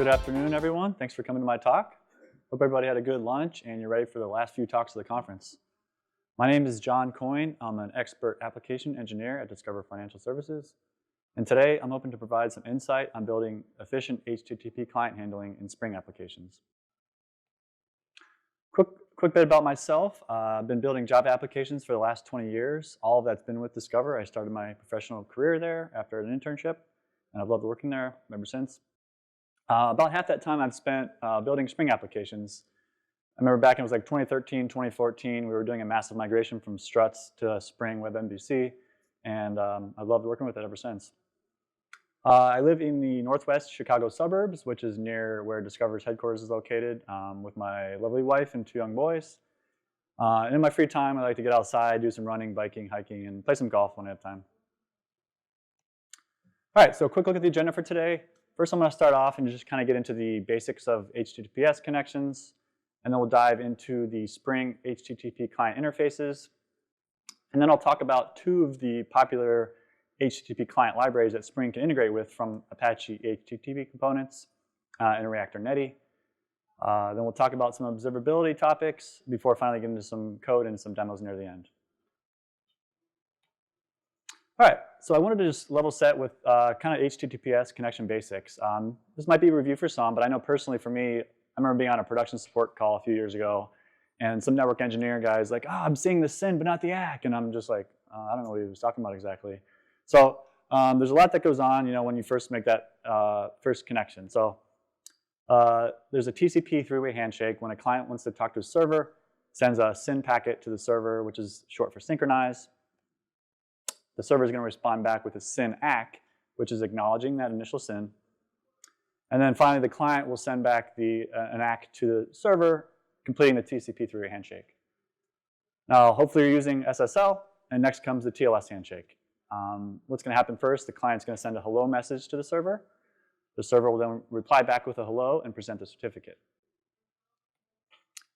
Good afternoon, everyone. Thanks for coming to my talk. Hope everybody had a good lunch and you're ready for the last few talks of the conference. My name is John Coyne. I'm an expert application engineer at Discover Financial Services. And today I'm hoping to provide some insight on building efficient HTTP client handling in Spring applications. Quick bit about myself. I've been building Java applications for the last 20 years. All of that's been with Discover. I started my professional career there after an internship, and I've loved working there ever since. About half that time I've spent building Spring applications. I remember back in it was like 2013, 2014, we were doing a massive migration from Struts to Spring WebMVC, and I've loved working with it ever since. I live in the northwest Chicago suburbs, which is near where Discover's headquarters is located, with my lovely wife and 2 young boys. And in my free time, I like to get outside, do some running, biking, hiking, and play some golf when I have time. All right, so a quick look at the agenda for today. First, I'm going to start off and just kind of get into the basics of HTTPS connections, and then we'll dive into the Spring HTTP client interfaces. And then I'll talk about 2 of the popular HTTP client libraries that Spring can integrate with from Apache HTTP components and Reactor Netty. Then we'll talk about some observability topics before finally getting into some code and some demos near the end. All right, so I wanted to just level set with kind of HTTPS connection basics. This might be a review for some, but I know personally for me, I remember being on a production support call a few years ago, and some network engineer guy's like, I'm seeing the SYN, but not the ACK. And I'm just like, I don't know what he was talking about exactly. So there's a lot that goes on, when you first make that first connection. So there's a TCP 3-way handshake. When a client wants to talk to a server, sends a SYN packet to the server, which is short for synchronize. The server is going to respond back with a SYN ACK, which is acknowledging that initial SYN. And then finally, the client will send back an ACK to the server, completing the TCP 3-way handshake. Now, hopefully you're using SSL, and next comes the TLS handshake. What's going to happen first, the client's going to send a hello message to the server. The server will then reply back with a hello and present the certificate.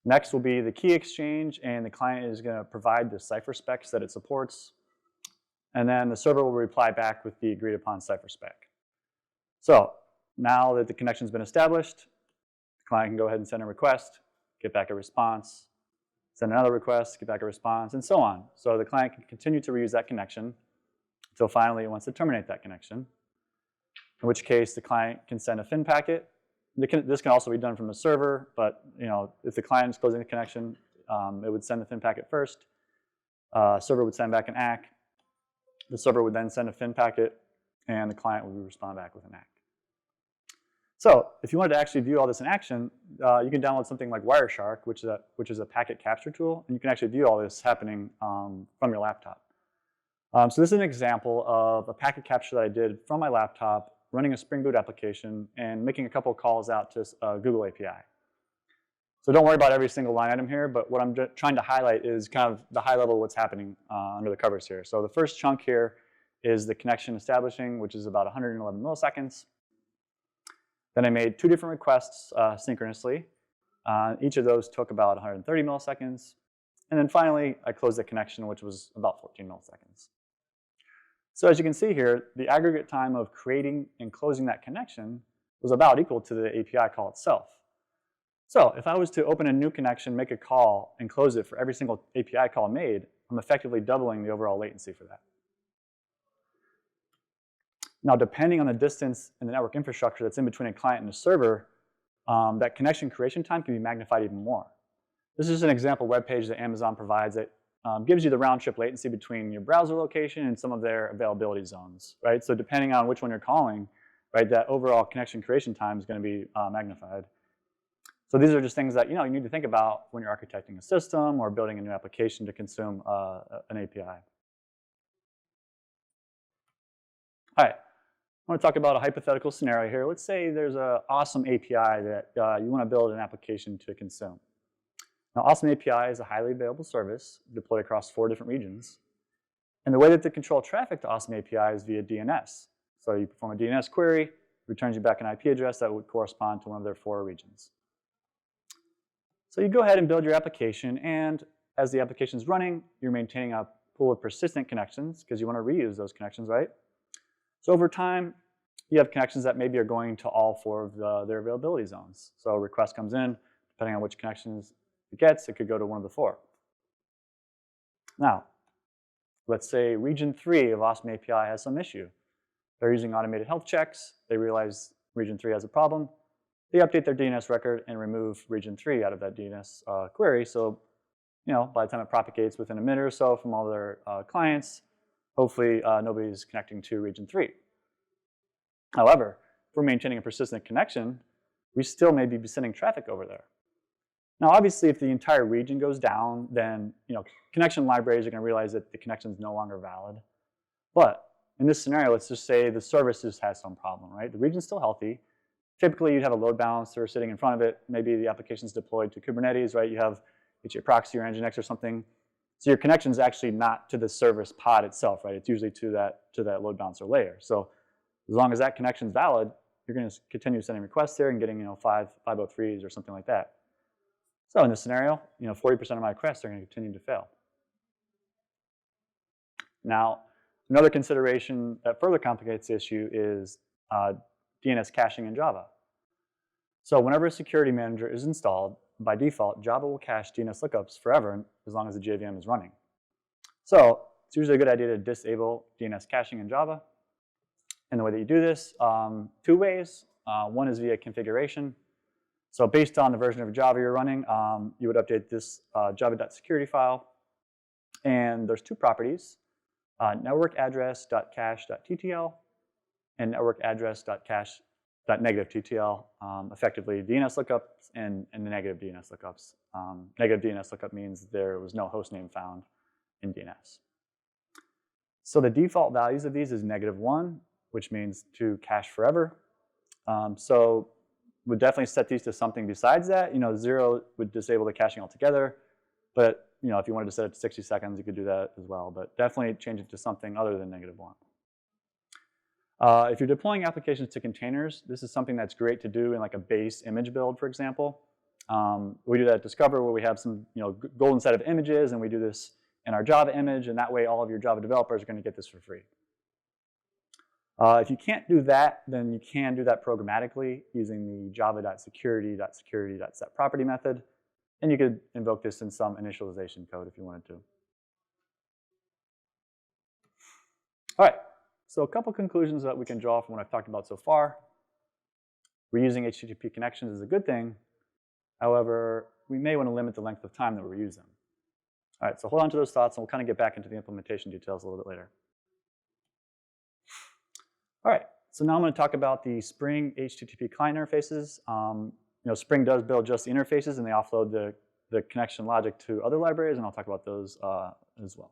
Next will be the key exchange, and the client is going to provide the cipher specs that it supports. And then the server will reply back with the agreed upon cipher spec. So now that the connection's been established, the client can go ahead and send a request, get back a response, send another request, get back a response, and so on. So the client can continue to reuse that connection until finally it wants to terminate that connection, in which case the client can send a FIN packet. This can also be done from the server, but if the client is closing the connection, it would send the FIN packet first. Server would send back an ACK. The server would then send a FIN packet, and the client would respond back with an ACK. So if you wanted to actually view all this in action, you can download something like Wireshark, which is a packet capture tool, and you can actually view all this happening from your laptop. So this is an example of a packet capture that I did from my laptop, running a Spring Boot application, and making a couple of calls out to Google API. So don't worry about every single line item here, but what I'm trying to highlight is kind of the high level of what's happening under the covers here. So the first chunk here is the connection establishing, which is about 111 milliseconds. Then I made 2 different requests synchronously. Each of those took about 130 milliseconds. And then finally, I closed the connection, which was about 14 milliseconds. So as you can see here, the aggregate time of creating and closing that connection was about equal to the API call itself. So if I was to open a new connection, make a call, and close it for every single API call made, I'm effectively doubling the overall latency for that. Now, depending on the distance in the network infrastructure that's in between a client and a server, that connection creation time can be magnified even more. This is an example web page that Amazon provides that gives you the round-trip latency between your browser location and some of their availability zones, right? So depending on which one you're calling, right, that overall connection creation time is going to be magnified. So these are just things that you need to think about when you're architecting a system or building a new application to consume an API. All right, I want to talk about a hypothetical scenario here. Let's say there's an awesome API that you want to build an application to consume. Now, Awesome API is a highly available service deployed across 4 different regions. And the way that they control traffic to Awesome API is via DNS. So you perform a DNS query, it returns you back an IP address that would correspond to one of their 4 regions. So you go ahead and build your application, and as the application is running, you're maintaining a pool of persistent connections because you want to reuse those connections, right? So over time, you have connections that maybe are going to all 4 of their availability zones. So a request comes in, depending on which connections it gets, it could go to one of the 4. Now, let's say region 3 of Awesome API has some issue. They're using automated health checks. They realize region 3 has a problem. They update their DNS record and remove region 3 out of that DNS query. So, by the time it propagates within a minute or so from all their clients, hopefully nobody's connecting to region 3. However, if we're maintaining a persistent connection, we still may be sending traffic over there. Now, obviously, if the entire region goes down, then connection libraries are going to realize that the connection is no longer valid. But in this scenario, let's just say the service just has some problem, right? The region's still healthy. Typically, you'd have a load balancer sitting in front of it. Maybe the application's deployed to Kubernetes, right? You have HA proxy or Nginx or something. So your connection is actually not to the service pod itself, right? It's usually to that load balancer layer. So as long as that connection is valid, you're going to continue sending requests there and getting 503s or something like that. So in this scenario, 40% of my requests are going to continue to fail. Now, another consideration that further complicates the issue is DNS caching in Java. So whenever a security manager is installed, by default, Java will cache DNS lookups forever as long as the JVM is running. So it's usually a good idea to disable DNS caching in Java. And the way that you do this, 2 ways. One is via configuration. So based on the version of Java you're running, you would update this java.security file. And there's 2 properties, network address.cache.ttl and network address.cache.negativettl, effectively DNS lookups and the negative DNS lookups. Negative DNS lookup means there was no host name found in DNS. So the default values of these is -1, which means to cache forever. So we'd definitely set these to something besides that. 0 would disable the caching altogether. But if you wanted to set it to 60 seconds, you could do that as well. But definitely change it to something other than -1. If you're deploying applications to containers, this is something that's great to do in like a base image build, for example. We do that at Discover where we have some golden set of images, and we do this in our Java image, and that way all of your Java developers are going to get this for free. If you can't do that, then you can do that programmatically using the java.security.security.setProperty method. And you could invoke this in some initialization code if you wanted to. All right, so a couple conclusions that we can draw from what I've talked about so far. Reusing HTTP connections is a good thing. However, we may want to limit the length of time that we reuse them. All right, so hold on to those thoughts, and we'll kind of get back into the implementation details a little bit later. All right, so now I'm going to talk about the Spring HTTP client interfaces. Spring does build just the interfaces, and they offload the connection logic to other libraries, and I'll talk about those as well.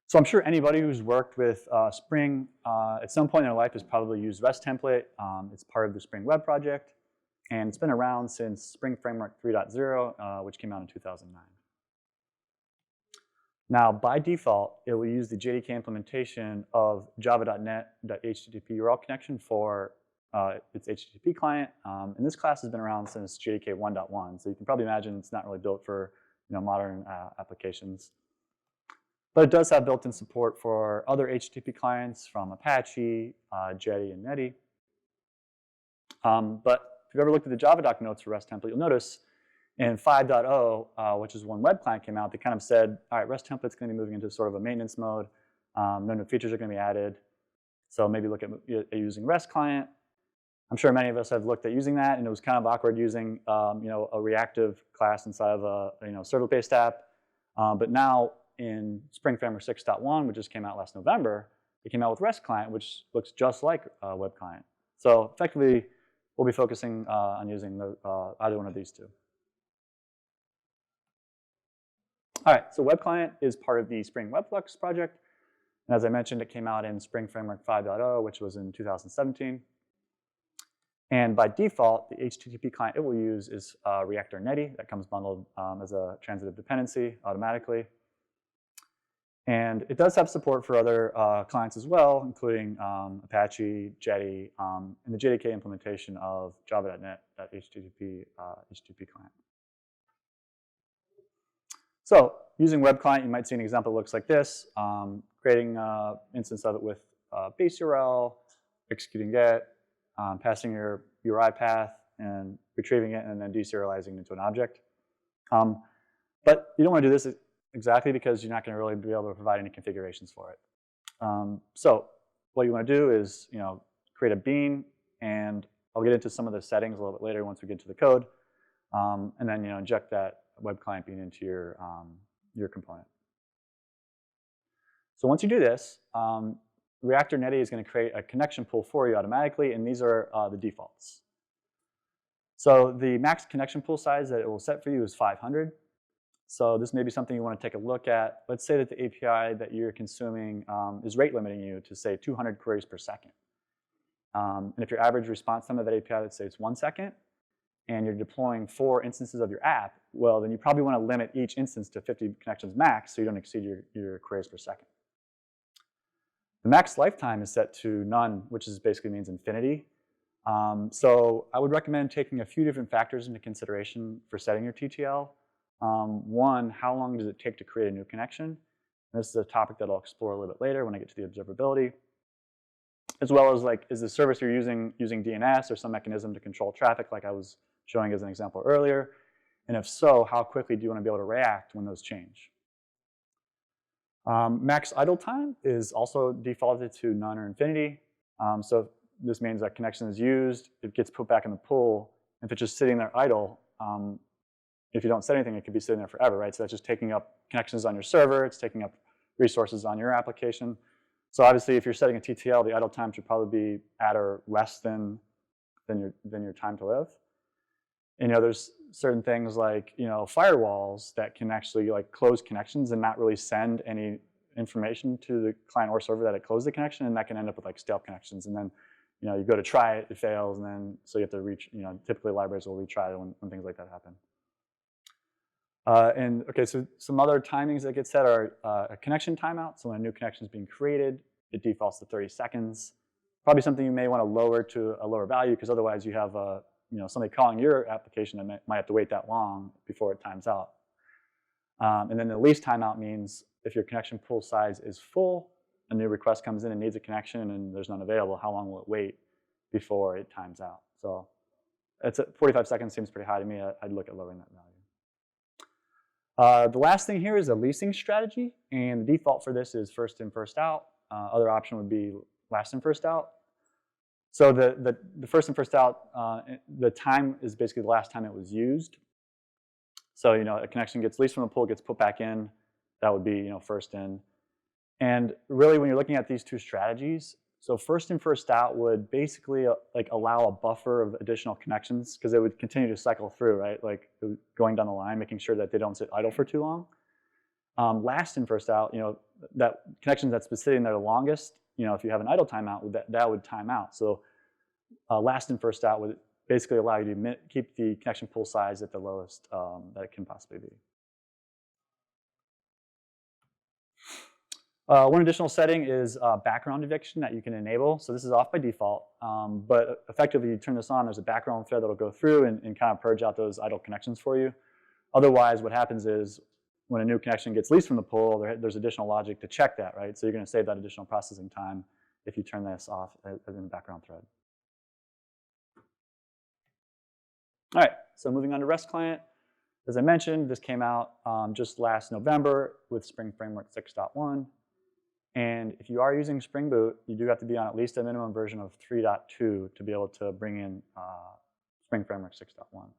So I'm sure anybody who's worked with Spring at some point in their life has probably used REST template. It's part of the Spring Web project, and it's been around since Spring Framework 3.0, which came out in 2009. Now, by default, it will use the JDK implementation of java.net.http URL connection for its HTTP client. And this class has been around since JDK 1.1, so you can probably imagine it's not really built for modern applications. But it does have built-in support for other HTTP clients from Apache, Jetty, and Netty. But if you've ever looked at the Java doc notes for REST template, you'll notice in 5.0, which is when web client came out, they kind of said, all right, REST template's going to be moving into sort of a maintenance mode. No new features are going to be added. So maybe look at using REST client. I'm sure many of us have looked at using that, and it was kind of awkward using a reactive class inside of a serverless-based app. But now in Spring Framework 6.1, which just came out last November, they came out with REST client, which looks just like a web client. So effectively, we'll be focusing on using either one of these two. All right, so web client is part of the Spring WebFlux project. And as I mentioned, it came out in Spring Framework 5.0, which was in 2017. And by default, the HTTP client it will use is Reactor Netty. That comes bundled as a transitive dependency automatically. And it does have support for other clients as well, including Apache, Jetty, and the JDK implementation of java.net.http HTTP client. So using web client, you might see an example that looks like this, creating an instance of it with base URL, executing GET, passing your URI path, and retrieving it, and then deserializing into an object. But you don't want to do this exactly because you're not going to really be able to provide any configurations for it. So what you want to do is, create a bean, and I'll get into some of the settings a little bit later once we get to the code, and then inject that web client bean into your component. So once you do this, Reactor Netty is going to create a connection pool for you automatically, and these are the defaults. So the max connection pool size that it will set for you is 500. So this may be something you want to take a look at. Let's say that the API that you're consuming is rate limiting you to, say, 200 queries per second. And if your average response time of that API, let's say it's 1 second, and you're deploying 4 instances of your app, well, then you probably want to limit each instance to 50 connections max so you don't exceed your queries per second. The max lifetime is set to none, which basically means infinity. So I would recommend taking a few different factors into consideration for setting your TTL. One, how long does it take to create a new connection? And this is a topic that I'll explore a little bit later when I get to the observability. As well as, like, is the service you're using DNS or some mechanism to control traffic like I was showing as an example earlier? And if so, how quickly do you want to be able to react when those change? Max idle time is also defaulted to none or infinity. So this means that connection is used, it gets put back in the pool. If it's just sitting there idle, if you don't set anything, it could be sitting there forever, right? So that's just taking up connections on your server, it's taking up resources on your application. So obviously, if you're setting a TTL, the idle time should probably be at or less than your time to live. And there's certain things like firewalls that can actually close connections and not really send any information to the client or server that it closed the connection, and that can end up with stale connections. And then you go to try it, it fails, and then so you have to typically libraries will retry when things like that happen. And okay, so some other timings that get set are a connection timeout. So when a new connection is being created, it defaults to 30 seconds. Probably something you may want to lower to a lower value, because otherwise you have somebody calling your application that might have to wait that long before it times out. And then the least timeout means if your connection pool size is full, a new request comes in and needs a connection and there's none available, how long will it wait before it times out? So 45 seconds seems pretty high to me. I'd look at lowering that value. The last thing here is a leasing strategy, and the default for this is first in, first out. Other option would be last in, first out. So the first in, first out, the time is basically the last time it was used. So a connection gets leased from the pool, gets put back in. That would be first in. And really, when you're looking at these two strategies, so first in, first out would basically allow a buffer of additional connections, because it would continue to cycle through, right? Going down the line, making sure that they don't sit idle for too long. Last in, first out, that connection that's been sitting there the longest, if you have an idle timeout, that would time out. So last in, first out would basically allow you to keep the connection pool size at the lowest that it can possibly be. One additional setting is background eviction that you can enable. So this is off by default, but effectively you turn this on, there's a background thread that'll go through and kind of purge out those idle connections for you. Otherwise, what happens is when a new connection gets leased from the pool, there's additional logic to check that, right? So you're going to save that additional processing time if you turn this off in the background thread. All right, so moving on to REST client. As I mentioned, this came out just last November with Spring Framework 6.1. And if you are using Spring Boot, you do have to be on at least a minimum version of 3.2 to be able to bring in Spring Framework 6.1.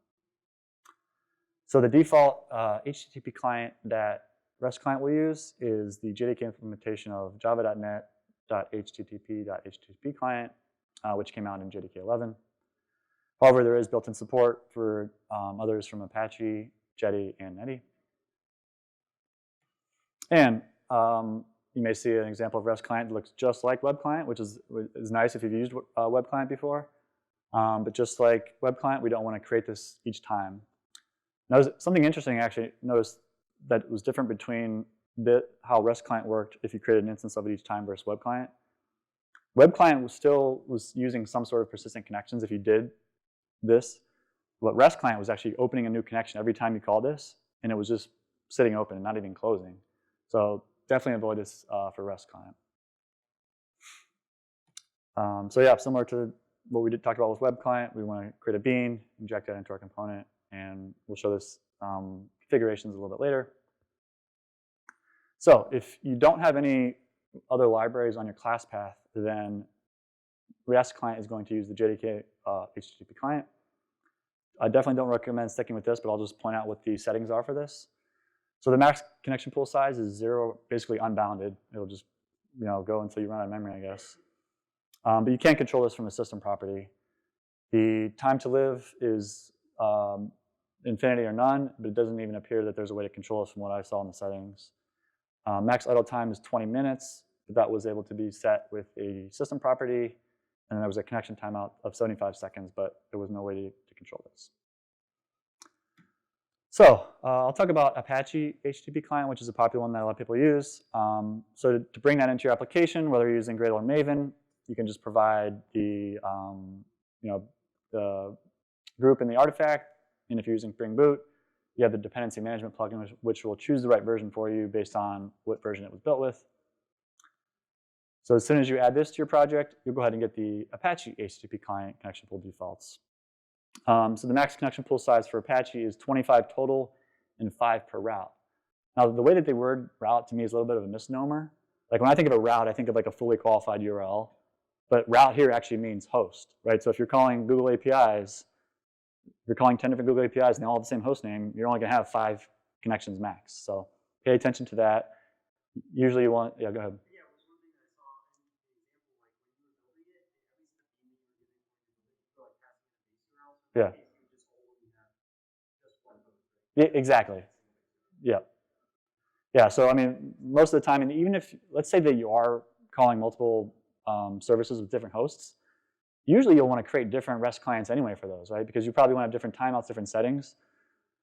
So the default HTTP client that REST client will use is the JDK implementation of java.net.http.http client, which came out in JDK 11. However, there is built-in support for others from Apache, Jetty, and Netty. And you may see an example of REST client that looks just like web client, which is nice if you've used web client before. But just like web client, we don't want to create this each time. Now, something interesting, actually, notice that was different between how REST client worked if you created an instance of it each time versus web client. Web client was using some sort of persistent connections if you did this. But REST client was actually opening a new connection every time you called this, and it was just sitting open and not even closing. So definitely avoid this for REST client. So yeah, similar to what we talked about with web client, we want to create a bean, inject that into our component, and we'll show this configurations a little bit later. So if you don't have any other libraries on your class path, then REST client is going to use the JDK HTTP client. I definitely don't recommend sticking with this, but I'll just point out what the settings are for this. So the max connection pool size is 0, basically unbounded. It'll just go until you run out of memory, I guess. But you can't control this from a system property. The time to live is infinity or none, but it doesn't even appear that there's a way to control this from what I saw in the settings. Max idle time is 20 minutes, but that was able to be set with a system property. And there was a connection timeout of 75 seconds, but there was no way to control this. So I'll talk about Apache HTTP client, which is a popular one that a lot of people use. So to bring that into your application, whether you're using Gradle or Maven, you can just provide the the group and the artifact. And if you're using Spring Boot, you have the dependency management plugin, which will choose the right version for you based on what version it was built with. So as soon as you add this to your project, you'll go ahead and get the Apache HTTP client connection pool defaults. So the max connection pool size for Apache is 25 total and 5 per route. Now, the way that they word route to me is a little bit of a misnomer. Like when I think of a route, I think of like a fully qualified URL. But route here actually means host, right? So if you're calling Google APIs, you're calling 10 different Google APIs and they all have the same host name, you're only going to have 5 connections max. So pay attention to that. Usually you want, yeah, go ahead. Yeah. Yeah, exactly. Yeah. Yeah, so I mean, most of the time, and even if, let's say that you are calling multiple services with different hosts, usually you'll want to create different REST clients anyway for those, right? Because you probably want to have different timeouts, different settings.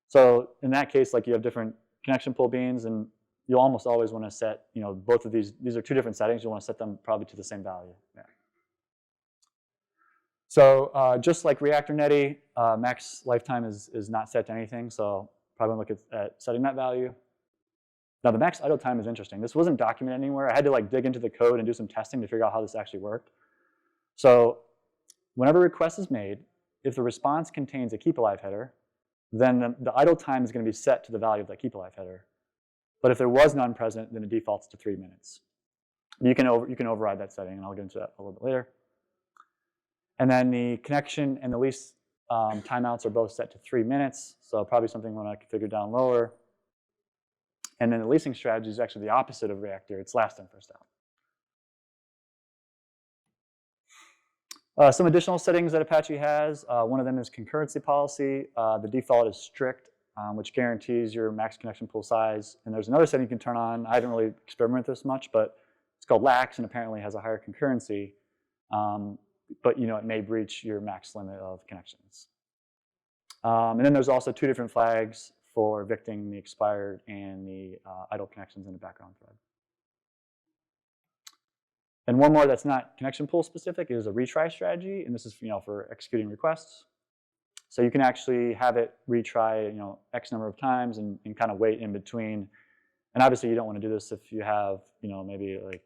So in that case, like you have different connection pool beans, and you'll almost always want to set, both of these are 2 different settings. You want to set them probably to the same value. Yeah. So just like React or Netty, max lifetime is not set to anything. So probably look at setting that value. Now the max idle time is interesting. This wasn't documented anywhere. I had to like dig into the code and do some testing to figure out how this actually worked. So whenever a request is made, if the response contains a keep alive header, then the idle time is going to be set to the value of that keep alive header. But if there was none present, then it defaults to 3 minutes. You can override that setting, and I'll get into that a little bit later. And then the connection and the least timeouts are both set to 3 minutes, so probably something when I configure down lower. And then the leasing strategy is actually the opposite of React here. It's last in, first out. Some additional settings that Apache has. One of them is concurrency policy. The default is strict, which guarantees your max connection pool size. And there's another setting you can turn on. I haven't really experimented with this much, but it's called lax and apparently has a higher concurrency. But it may breach your max limit of connections. And then there's also 2 different flags for evicting the expired and the idle connections in the background thread. And one more that's not connection pool specific is a retry strategy, and this is for executing requests. So you can actually have it retry X number of times and kind of wait in between. And obviously you don't want to do this if you have maybe like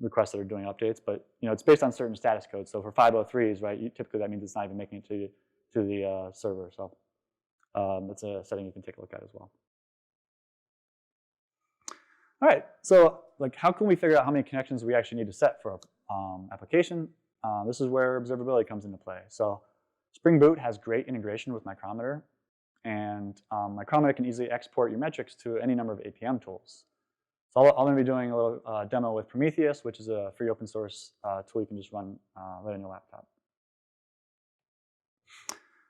requests that are doing updates, but it's based on certain status codes. So for 503s, right, typically that means it's not even making it to the server. So that's a setting you can take a look at as well. All right, so like how can we figure out how many connections we actually need to set for an application? This is where observability comes into play. So Spring Boot has great integration with Micrometer, and Micrometer can easily export your metrics to any number of APM tools. So I'm going to be doing a little demo with Prometheus, which is a free open source tool you can just run right on your laptop.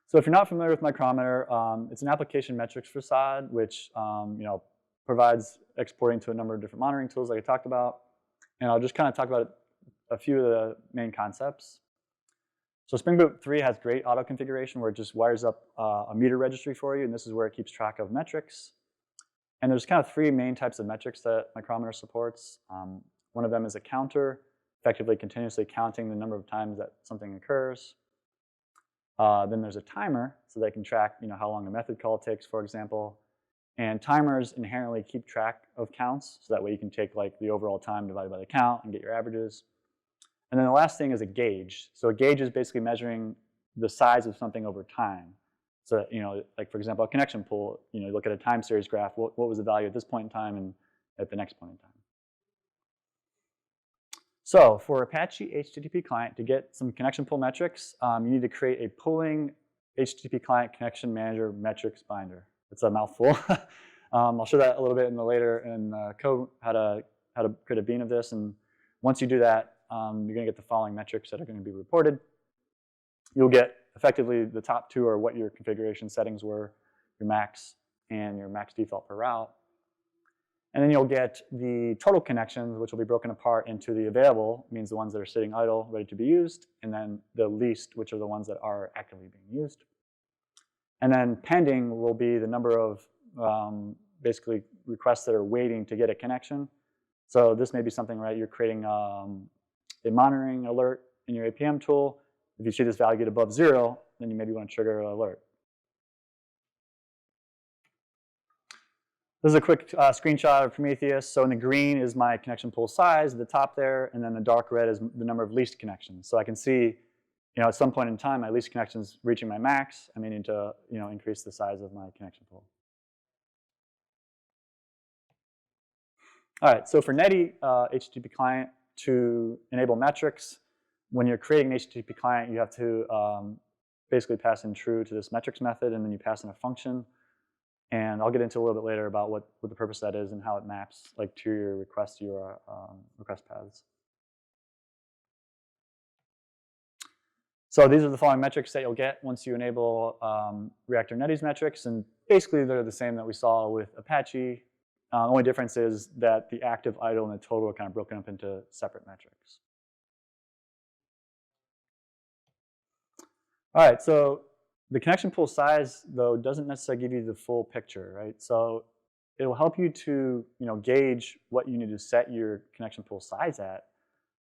So if you're not familiar with Micrometer, it's an application metrics facade, which provides exporting to a number of different monitoring tools like I talked about. And I'll just kind of talk about a few of the main concepts. So Spring Boot 3 has great auto configuration where it just wires up a meter registry for you, and this is where it keeps track of metrics. And there's kind of 3 main types of metrics that Micrometer supports. One of them is a counter, effectively continuously counting the number of times that something occurs. Then there's a timer, so they can track how long a method call takes, for example. And timers inherently keep track of counts, so that way you can take like the overall time divided by the count and get your averages. And then the last thing is a gauge. So a gauge is basically measuring the size of something over time. So, like for example, a connection pool, you look at a time series graph, what was the value at this point in time and at the next point in time. So for Apache HTTP client, to get some connection pool metrics, you need to create a pooling HTTP client connection manager metrics binder. It's a mouthful. I'll show that a little bit in the later in code, how to create a bean of this. And once you do that, you're going to get the following metrics that are going to be reported. You'll get effectively the top two are what your configuration settings were, your max and your max default per route. And then you'll get the total connections, which will be broken apart into the available, means the ones that are sitting idle, ready to be used, and then the least, which are the ones that are actively being used. And then pending will be the number of basically requests that are waiting to get a connection. So this may be something, right, you're creating a monitoring alert in your APM tool. If you see this value get above 0, then you maybe want to trigger an alert. This is a quick screenshot of Prometheus. So in the green is my connection pool size at the top there, and then the dark red is the number of least connections. So I can see, at some point in time, my least connections reaching my max. I may need to, increase the size of my connection pool. All right, so for Netty HTTP client, to enable metrics, when you're creating an HTTP client, you have to basically pass in true to this metrics method, and then you pass in a function. And I'll get into a little bit later about what the purpose of that is and how it maps to your request paths. So these are the following metrics that you'll get once you enable Reactor Netty's metrics, and basically they're the same that we saw with Apache. The only difference is that the active, idle, and the total are kind of broken up into separate metrics. All right, so the connection pool size, though, doesn't necessarily give you the full picture, right? So it'll help you to gauge what you need to set your connection pool size at.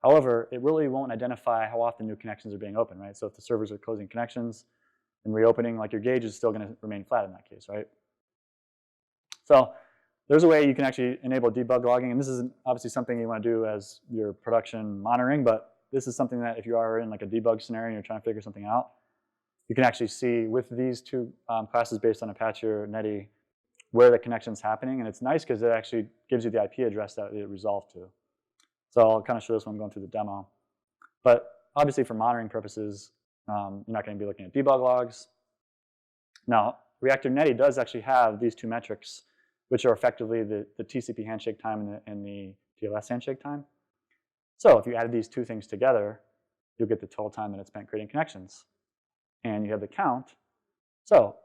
However, it really won't identify how often new connections are being opened, right? So if the servers are closing connections and reopening, your gauge is still going to remain flat in that case, right? So there's a way you can actually enable debug logging, and this is obviously something you want to do as your production monitoring, but this is something that if you are in a debug scenario and you're trying to figure something out, you can actually see with these two classes based on Apache or Netty where the connection's happening. And it's nice because it actually gives you the IP address that it resolved to. So I'll kind of show this when I'm going through the demo. But obviously for monitoring purposes, you're not going to be looking at debug logs. Now, Reactor Netty does actually have these two metrics, which are effectively the TCP handshake time and the TLS handshake time. So if you added these two things together, you'll get the total time that it's spent creating connections. And you have the count. So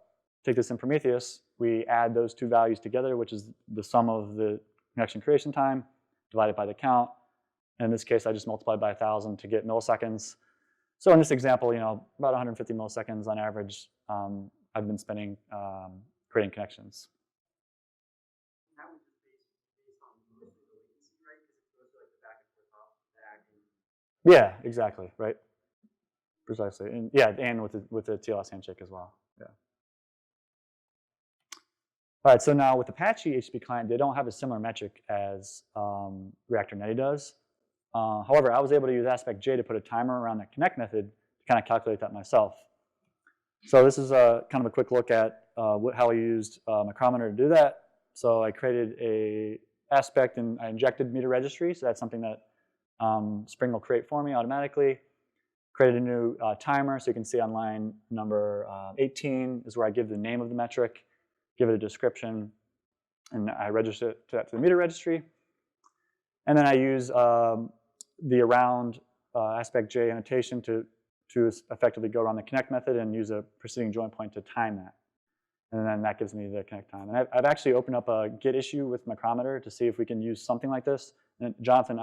take this in Prometheus. We add those two values together, which is the sum of the connection creation time divided by the count. And in this case, I just multiplied by 1,000 to get milliseconds. So in this example, about 150 milliseconds on average, I've been spending creating connections. That was just based on mostly the latency, right? Because it goes to the back and forth off the back. Yeah, exactly, right. Precisely, and yeah, and with the TLS handshake as well. Yeah. All right, so now with Apache HTTP client, they don't have a similar metric as Reactor Netty does. However, I was able to use Aspect J to put a timer around the connect method to kind of calculate that myself. So this is kind of a quick look at how I used Micrometer to do that. So I created a Aspect and I injected meter registry. So that's something that Spring will create for me automatically. Created a new timer, so you can see on line number 18 is where I give the name of the metric, give it a description, and I register that to the meter registry. And then I use the around Aspect J annotation to effectively go around the connect method and use a preceding join point to time that. And then that gives me the connect time. And I've actually opened up a Git issue with Micrometer to see if we can use something like this. And Jonathan,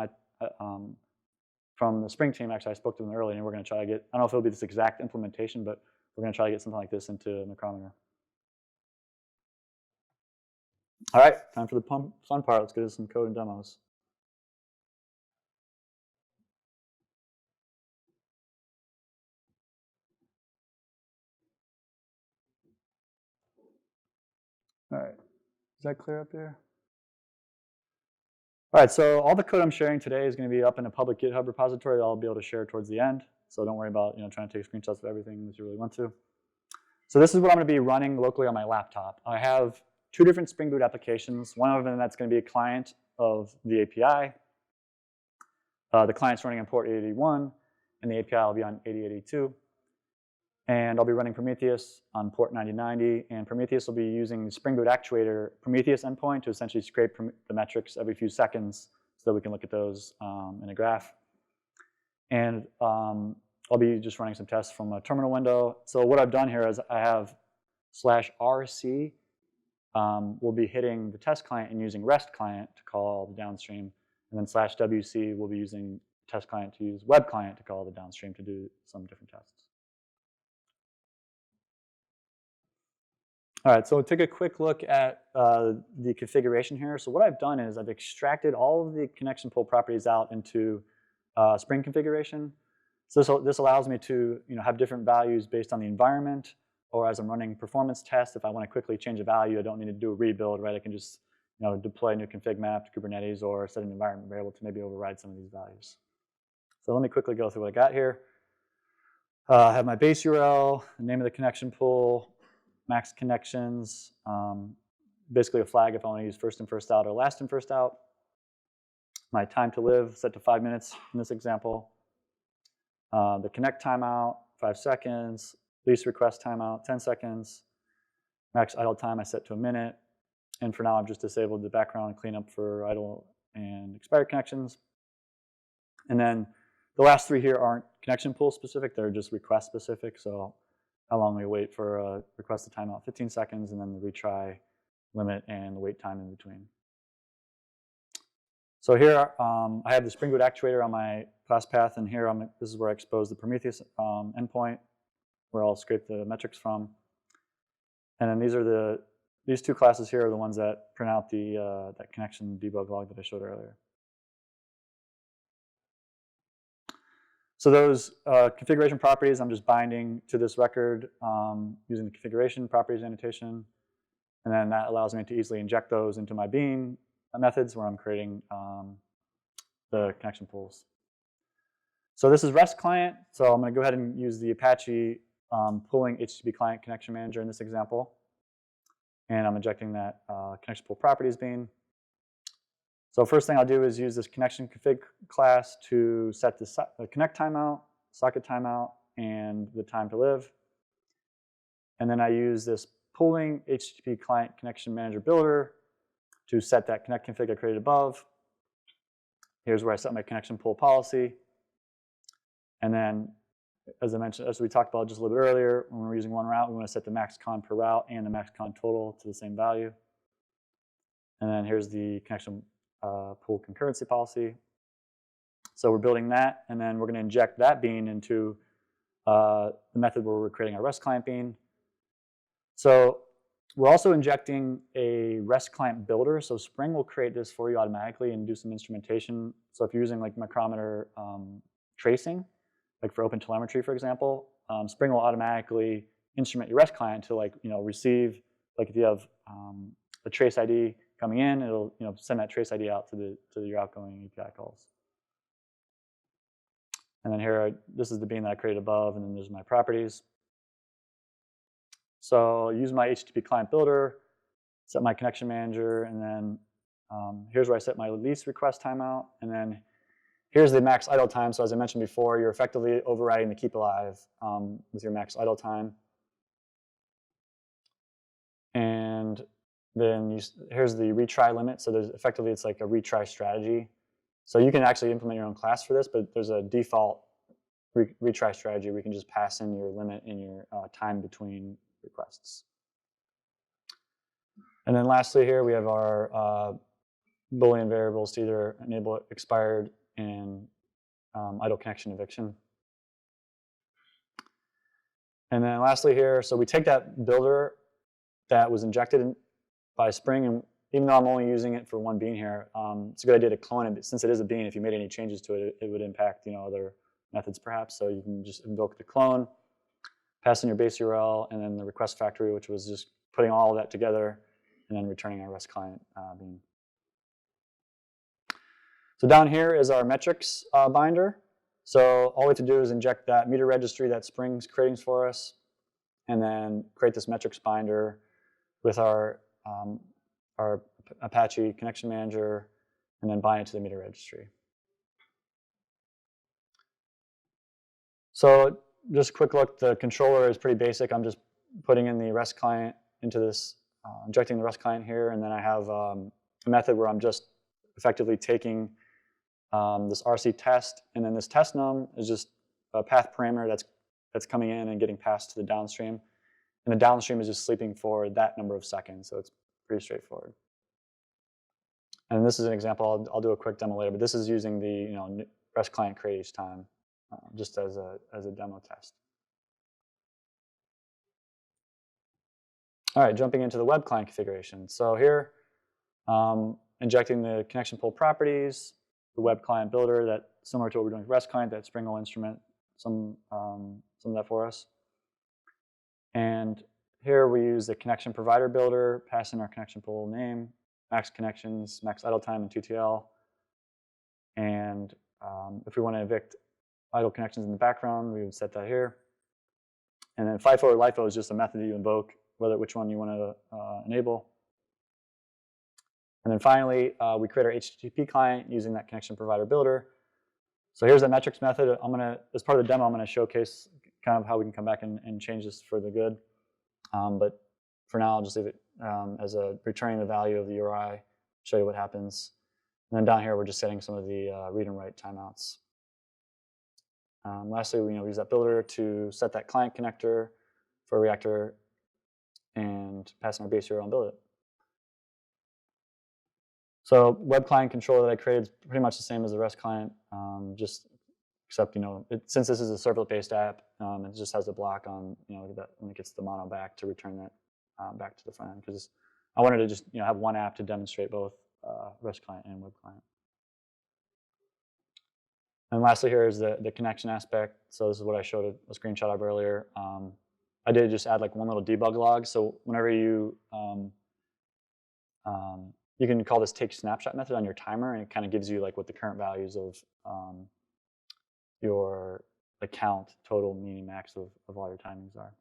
from the Spring team, actually, I spoke to them earlier, and we're going to try to get, I don't know if it'll be this exact implementation, but we're going to try to get something like this into Micrometer. All right, time for the fun part. Let's get into some code and demos. All right, is that clear up there? All right, so all the code I'm sharing today is going to be up in a public GitHub repository that I'll be able to share towards the end. So don't worry about trying to take screenshots of everything unless you really want to. So this is what I'm going to be running locally on my laptop. I have two different Spring Boot applications. One of them that's going to be a client of the API. The client's running on port 8081, and the API will be on 8082. And I'll be running Prometheus on port 9090, and Prometheus will be using the Spring Boot Actuator Prometheus endpoint to essentially scrape the metrics every few seconds so that we can look at those in a graph. And I'll be just running some tests from a terminal window. So what I've done here is I have /rc will be hitting the test client and using REST client to call the downstream, and then /wc will be using test client to use web client to call the downstream to do some different tests. All right, so we'll take a quick look at the configuration here. So what I've done is I've extracted all of the connection pool properties out into Spring configuration. So this allows me to have different values based on the environment, or as I'm running performance tests, if I want to quickly change a value, I don't need to do a rebuild, right? I can just deploy a new config map to Kubernetes or set an environment variable to maybe override some of these values. So let me quickly go through what I got here. I have my base URL, the name of the connection pool, max connections, basically a flag if I want to use first in, first out, or last in, first out. My time to live set to 5 minutes in this example. The connect timeout, 5 seconds. Least request timeout, 10 seconds. Max idle time I set to a minute. And for now, I've just disabled the background cleanup for idle and expired connections. And then the last three here aren't connection pool specific, they're just request specific. So how long we wait for a request to timeout, 15 seconds, and then the retry limit and the wait time in between. So here I have the Spring Boot Actuator on my class path, and here this is where I expose the Prometheus endpoint, where I'll scrape the metrics from. And then these two classes here are the ones that print out that connection debug log that I showed earlier. So those configuration properties, I'm just binding to this record using the configuration properties annotation. And then that allows me to easily inject those into my bean methods where I'm creating the connection pools. So this is REST client. So I'm going to go ahead and use the Apache pooling HTTP client connection manager in this example. And I'm injecting that connection pool properties bean. So first thing I'll do is use this connection config class to set the connect timeout, socket timeout, and the time to live. And then I use this pooling HTTP client connection manager builder to set that connect config I created above. Here's where I set my connection pool policy. And then, as I mentioned, as we talked about just a little bit earlier, when we're using one route, we want to set the max con per route and the max con total to the same value. And then here's the connection pool concurrency policy. So we're building that, and then we're going to inject that bean into the method where we're creating our REST client bean. So we're also injecting a REST client builder. So Spring will create this for you automatically and do some instrumentation. So if you're using like micrometer tracing, like for OpenTelemetry, for example, Spring will automatically instrument your REST client to receive, like if you have a trace ID coming in, it'll send that trace ID out to your outgoing API calls. And then here, this is the bean that I created above, and then there's my properties. So I'll use my HTTP client builder, set my connection manager, and then here's where I set my least request timeout, and then here's the max idle time. So as I mentioned before, you're effectively overriding the keep alive with your max idle time. And then here's the retry limit. So effectively it's like a retry strategy. So you can actually implement your own class for this, but there's a default retry strategy where you can just pass in your limit in your time between requests. And then lastly here we have our Boolean variables to either enable expired and idle connection eviction. And then lastly here, so we take that builder that was injected by Spring, and even though I'm only using it for one bean here, it's a good idea to clone it. But since it is a bean, if you made any changes to it, it would impact other methods perhaps. So you can just invoke the clone, pass in your base URL, and then the request factory, which was just putting all of that together and then returning our REST client bean. So down here is our metrics binder. So all we have to do is inject that meter registry that Spring's creating for us, and then create this metrics binder with our Apache connection manager, and then bind it to the meter registry. So just a quick look, the controller is pretty basic. I'm just putting in the REST client into this, injecting the REST client here, and then I have a method where I'm just effectively taking this RC test, and then this test num is just a path parameter that's coming in and getting passed to the downstream, and the downstream is just sleeping for that number of seconds, so it's pretty straightforward. And this is an example. I'll do a quick demo later, but this is using the REST client create each time, just as a demo test. All right, jumping into the web client configuration. So here, injecting the connection pool properties, the web client builder, that similar to what we're doing with REST client, that Spring will instrument some of that for us. And here we use the connection provider builder, pass in our connection pool name, max connections, max idle time, and TTL. And if we want to evict idle connections in the background, we would set that here. And then FIFO or LIFO is just a method that you invoke, which one you want to enable. And then finally, we create our HTTP client using that connection provider builder. So here's the metrics method. As part of the demo, I'm going to showcase kind of how we can come back and change this for the good. But for now, I'll just leave it as returning the value of the URI, show you what happens. And then down here, we're just setting some of the read and write timeouts. Lastly, we use that builder to set that client connector for a reactor and pass in our base URL and build it. So web client controller that I created is pretty much the same as the REST client, just except since this is a servlet-based app, it just has a block on that when it gets the mono back to return that back to the front end, because I wanted to just have one app to demonstrate both REST client and web client. And lastly, here is the connection aspect. So this is what I showed a screenshot of earlier. I did just add like one little debug log. So whenever you can call this take snapshot method on your timer, and it kind of gives you like what the current values of your account total, meaning max of all your timings are.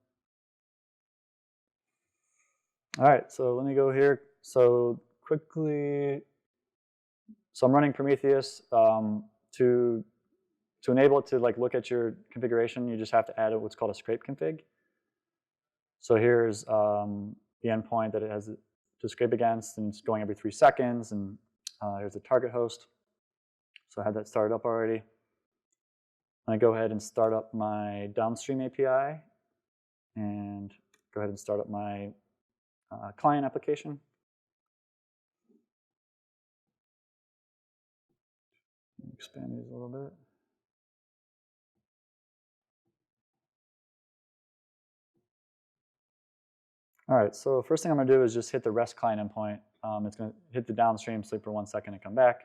All right, so let me go here. So quickly, so I'm running Prometheus. To enable it to look at your configuration, you just have to add what's called a scrape config. So here's the endpoint that it has to scrape against, and it's going every 3 seconds. And here's the target host. So I had that started up already. I go ahead and start up my downstream API, and go ahead and start up my client application. Expand these a little bit. All right, so first thing I'm going to do is just hit the REST client endpoint. It's going to hit the downstream, sleep for 1 second, and come back.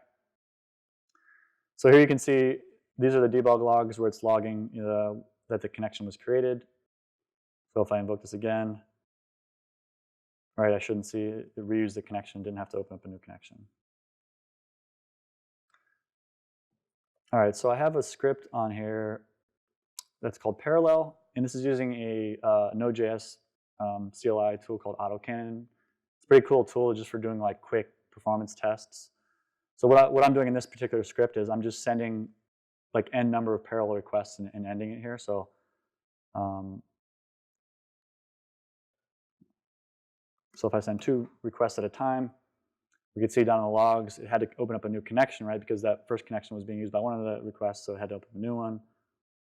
So here you can see these are the debug logs where it's logging that the connection was created. So if I invoke this again, right, I shouldn't see it reuse the connection, didn't have to open up a new connection. All right, so I have a script on here that's called Parallel, and this is using a Node.js CLI tool called AutoCannon. It's a pretty cool tool just for doing quick performance tests. So what I'm doing in this particular script is I'm just sending n number of parallel requests and ending it here. So so if I send 2 requests at a time, we can see down in the logs it had to open up a new connection, right? Because that first connection was being used by one of the requests, so it had to open a new one.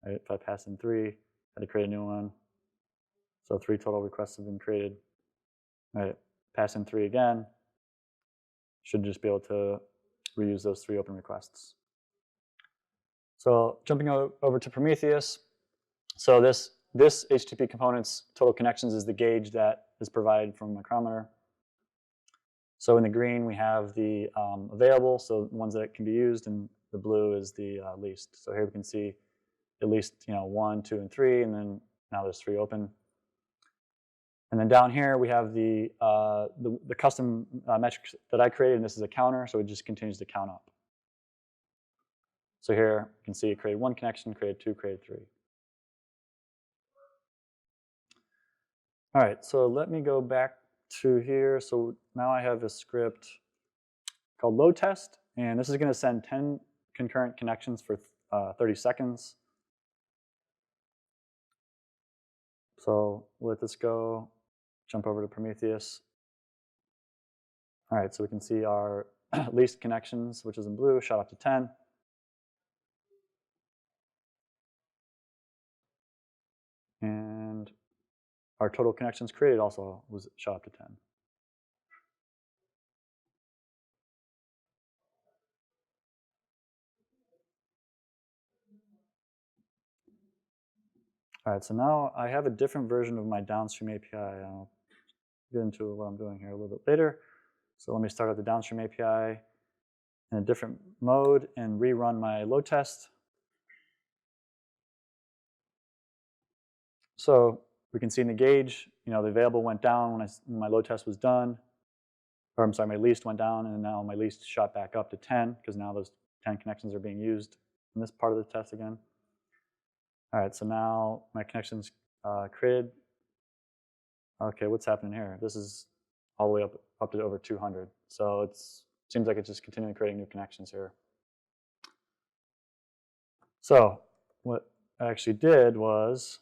Right? If I pass in 3, I had to create a new one. So 3 total requests have been created. Right, pass in 3 again. Should just be able to reuse those 3 open requests. So jumping over to Prometheus. So this HTTP component's total connections is the gauge that is provided from a micrometer. So in the green we have the available, so ones that can be used, and the blue is the least. So here we can see at least 1, 2, and 3, and then now there's 3 open. And then down here we have the custom metrics that I created, and this is a counter, so it just continues to count up. So here you can see it created 1 connection, created 2, created 3. All right, so let me go back to here. So now I have a script called load test, and this is going to send 10 concurrent connections for 30 seconds. So let this go, jump over to Prometheus. All right, so we can see our least connections, which is in blue, shot up to 10. And our total connections created also was shot up to 10. All right, so now I have a different version of my downstream API. I'll get into what I'm doing here a little bit later. So let me start up the downstream API in a different mode and rerun my load test. So we can see in the gauge, the available went down when my load test was done. Or I'm sorry, my least went down, and now my least shot back up to 10 because now those 10 connections are being used in this part of the test again. All right, so now my connections created. Okay, what's happening here? This is all the way up to over 200. So it seems like it's just continuing creating new connections here. So what I actually did was,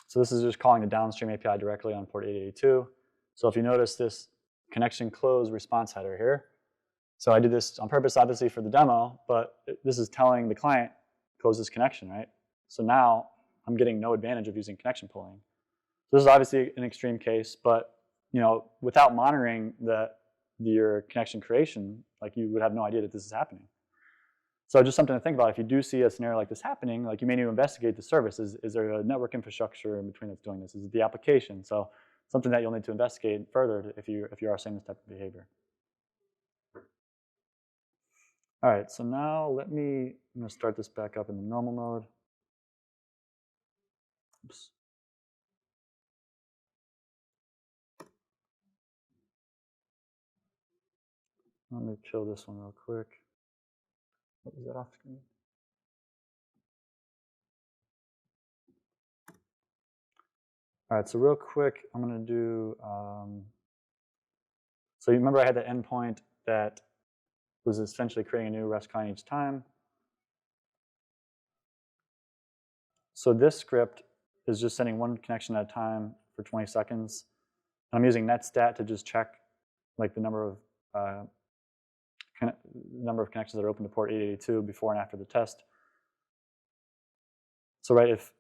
so this is just calling the downstream API directly on port 882. So if you notice this connection close response header here, so I did this on purpose, obviously, for the demo, but this is telling the client, close this connection, right? So now I'm getting no advantage of using connection pooling. So this is obviously an extreme case, but without monitoring your connection creation, like you would have no idea that this is happening. So just something to think about. If you do see a scenario like this happening, like you may need to investigate the service. Is there a network infrastructure in between that's doing this? Is it the application? So something that you'll need to investigate further if you are seeing this type of behavior. All right, so now I'm going to start this back up in the normal mode. Oops. Let me kill this one real quick. What was that off screen? All right, so real quick, I'm going to do, so you remember I had the endpoint that was essentially creating a new REST client each time. So this script is just sending 1 connection at a time for 20 seconds. I'm using netstat to just check like the number of connections that are open to port 882 before and after the test. So right, if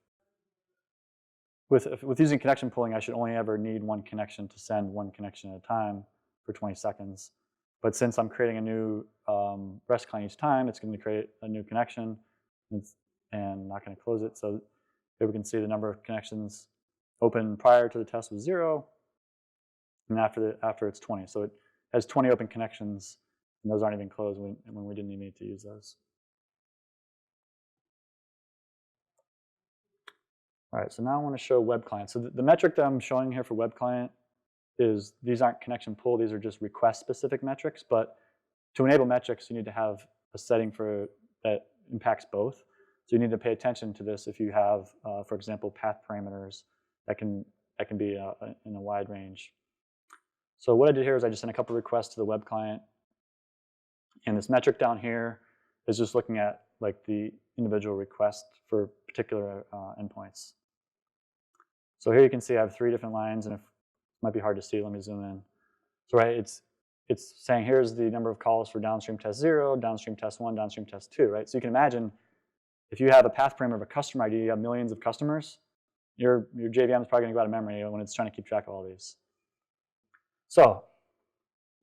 with using connection pooling, I should only ever need 1 connection to send 1 connection at a time for 20 seconds. But since I'm creating a new REST client each time, it's going to create a new connection and not going to close it. So here we can see the number of connections open prior to the test was 0, and after it's 20. So it has 20 open connections, and those aren't even closed when we didn't even need to use those. All right, so now I want to show web client. So the metric that I'm showing here for web client is these aren't connection pool, these are just request specific metrics, but to enable metrics, you need to have a setting that impacts both. So you need to pay attention to this if you have, for example, path parameters that can be in a wide range. So what I did here is I just sent a couple requests to the web client, and this metric down here is just looking at like the individual request for particular endpoints. So here you can see I have 3 different lines, and it might be hard to see. Let me zoom in. So right, it's saying here's the number of calls for downstream test 0, downstream test 1, downstream test 2, right? So you can imagine if you have a path parameter of a customer ID, you have millions of customers, your JVM is probably going to go out of memory when it's trying to keep track of all these. So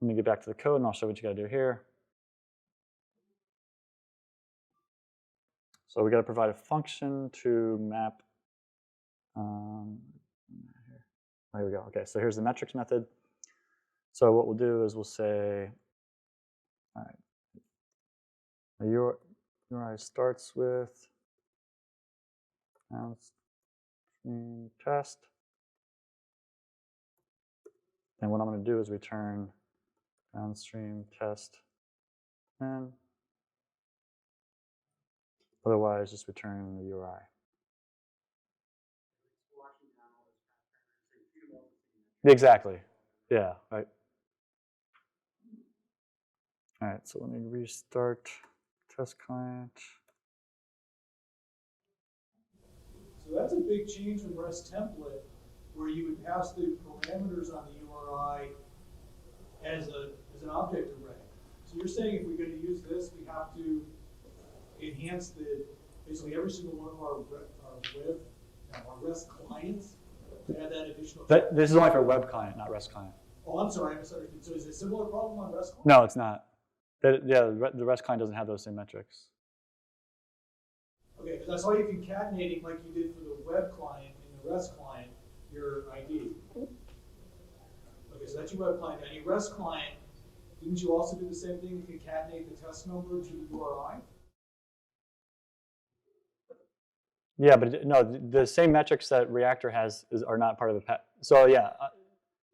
let me get back to the code, and I'll show what you got to do here. So we got to provide a function to map. Here we go. Okay, so here's the metrics method. So what we'll do is we'll say, all right, your URI starts with downstream test. And what I'm going to do is return downstream test 10. Otherwise, just return the URI. Squashing down all those path parameters, so you feed them all the same metric. Exactly. Yeah, right. All right, so let me restart test client. So that's a big change from REST template, where you would pass the parameters on the URI as an object array. So you're saying if we're going to use this, we have to enhance basically every single one of our REST clients to add that additional. This is only for web client, not REST client. Oh, I'm sorry, I misunderstood. So is it a similar problem on REST client? No, it's not. The REST client doesn't have those same metrics. Okay, because I saw you concatenating like you did for the web client and the REST client, your ID. Okay, so that's your web client. And your REST client, didn't you also do the same thing to concatenate the test number to the URI? Yeah, but no, the same metrics that Reactor has are not part of the So yeah,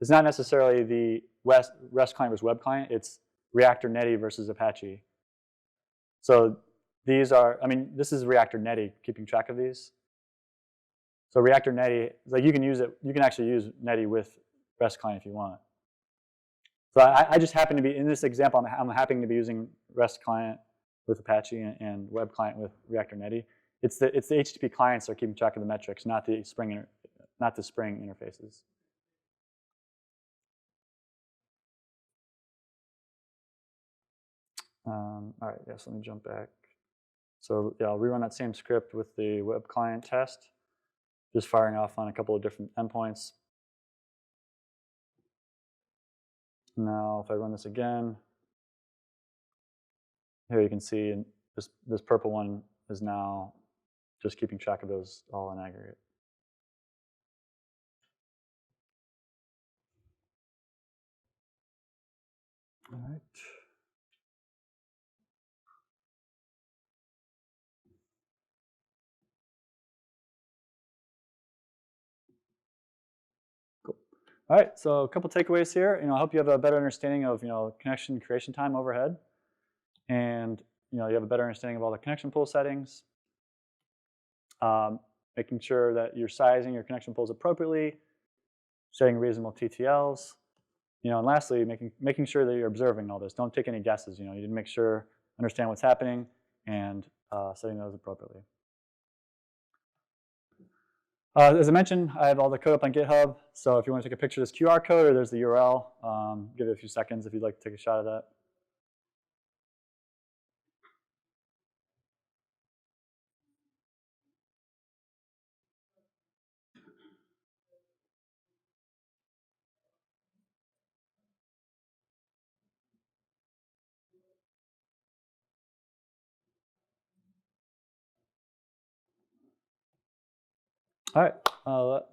it's not necessarily the REST client versus web client. It's Reactor Netty versus Apache. So these are, this is Reactor Netty, keeping track of these. So Reactor Netty, like you can use it, you can actually use Netty with REST client if you want. So I just happen to be, in this example, I'm happening to be using REST client with Apache and web client with Reactor Netty. It's the HTTP clients that are keeping track of the metrics, not the Spring interfaces. All right, yes, let me jump back. So yeah, I'll rerun that same script with the web client test, just firing off on a couple of different endpoints. Now, if I run this again, here you can see this purple one is now just keeping track of those all in aggregate. All right. Cool. All right, so a couple takeaways here. I hope you have a better understanding of connection creation time overhead, and you have a better understanding of all the connection pool settings. Making sure that you're sizing your connection pools appropriately, setting reasonable TTLs. And lastly, making sure that you're observing all this. Don't take any guesses. You need to make sure, understand what's happening, and setting those appropriately. As I mentioned, I have all the code up on GitHub. So if you want to take a picture of this QR code, or there's the URL, give it a few seconds if you'd like to take a shot of that. All right,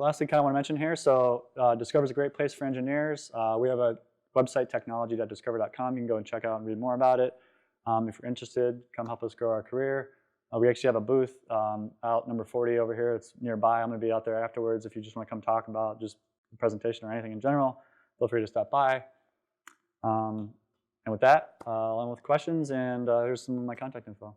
lastly, kind of want to mention here, so Discover is a great place for engineers. We have a website, technology.discover.com. You can go and check out and read more about it. If you're interested, come help us grow our career. We actually have a booth out number 40 over here. It's nearby. I'm going to be out there afterwards. If you just want to come talk about just the presentation or anything in general, feel free to stop by. And with that, I'll end with questions, and here's some of my contact info.